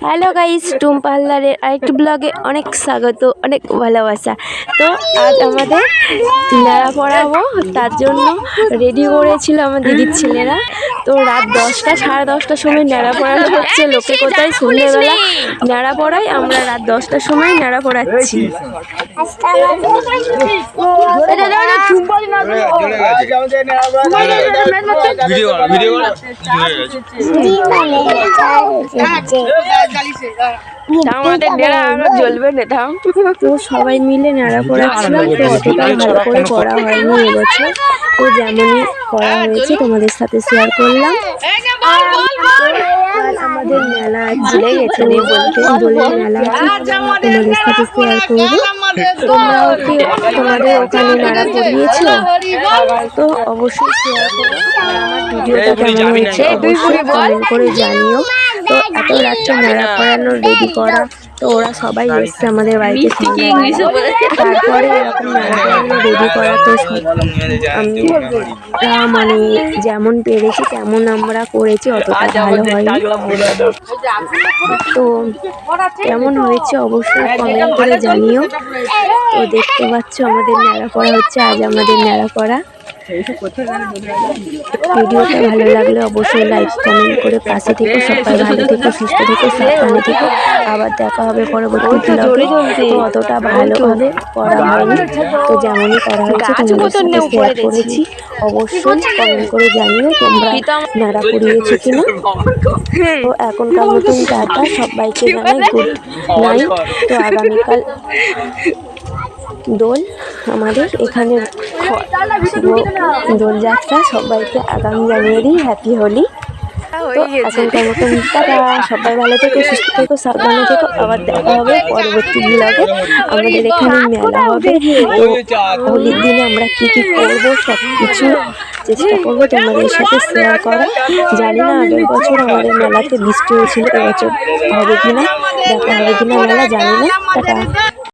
Hello guys, Tumpa হালদারের আরেকটি ব্লগে অনেক স্বাগত, অনেক ভালোবাসা। তো আজ আমাদের নেড়া পড়াবো, তার জন্য রেডি করেছিল আমার দিদির ছেলেরা। তো রাত 10টা, 10:30টার সময় নেড়া পড়ানো হচ্ছে। লোকে কোথায় সন্ধ্যেবেলা নেড়া পড়াই, আমরা রাত 10টার সময় নেড়া পড়াচ্ছি। আমাদের নেড়া আমরা জ্বলবে না। তো সবাই মিলে নেড়া পড়াচ্ছিলাম। তো অতটা ভালো করে করা হয়নি এবছর, তো যেমনই করা হয়েছে তোমাদের সাথে শেয়ার করলাম। আমাদের মেলা ভুলে গেছে বলতে, দোলের মেলা তোমাদের সাথে শেয়ার করবো। তোমরাও কি তোমাদের ওখানে নেড়া পড়িয়েছো? তো অবশ্যই শেয়ার করো। আমার ভিডিওটা কেমন হয়েছে অবশ্যই কমেন্ট করে জানিও। তো এত রাত্রে নেড়া পড়ানো রেডি করা, তো ওরা সবাই এসছে আমাদের বাড়িতে। তারপরে এরকম নেড়া পড়ানো রেডি করা, তো আমরা মানে যেমন পেরেছি তেমন আমরা করেছি, অতটা ভালো হয়নি। তো কেমন হয়েছে অবশ্যই কমেন্ট করে জানিও। তো দেখতে পাচ্ছ আমাদের নেড়া পড়া হচ্ছে, আজ আমাদের নেড়া পড়া। ভিডিওটা ভালো লাগলে অবশ্যই লাইক কমেন্ট করে পাশে থেকে। সবাই ভালো থেকো, সুস্থ থেকো, সাবধানে থেকো। আবার দেখা হবে পরবর্তী ব্লগে। তো অতটা ভালোভাবে করা হয়নি, তো যেমনই করা হয়েছে তোমাদের সাথে শেয়ার করেছি। অবশ্যই কমেন্ট করে জানিও তোমরা নেড়া পড়িয়েছো কিনা। তো এখনকার মতন টাটা, সবাইকে জানাই গুড নাইট। তো আগামীকাল দোল আমাদের এখানে দোলযাত্রা, সবাইকে আগামী জানুয়ারি হ্যাপি হোলি। তো এখনকার মতন টাটা, সবাই ভালো থেকো, সুস্থ থেকো, সাবধানে থেকো। আবার দেখা হবে পরবর্তী ব্লগে। আমাদের এখানে মেলা হবে, তো হোলির দিনে আমরা কী কী করবো সব কিছু চেষ্টা করবো তোমাদের সাথে শেয়ার করা। জানি না আগের বছর আমাদের মেলাতে বৃষ্টি হয়েছিল, এবছর হবে কিনা, দেখা হবে কিনা মেলা জানি না। টাটা।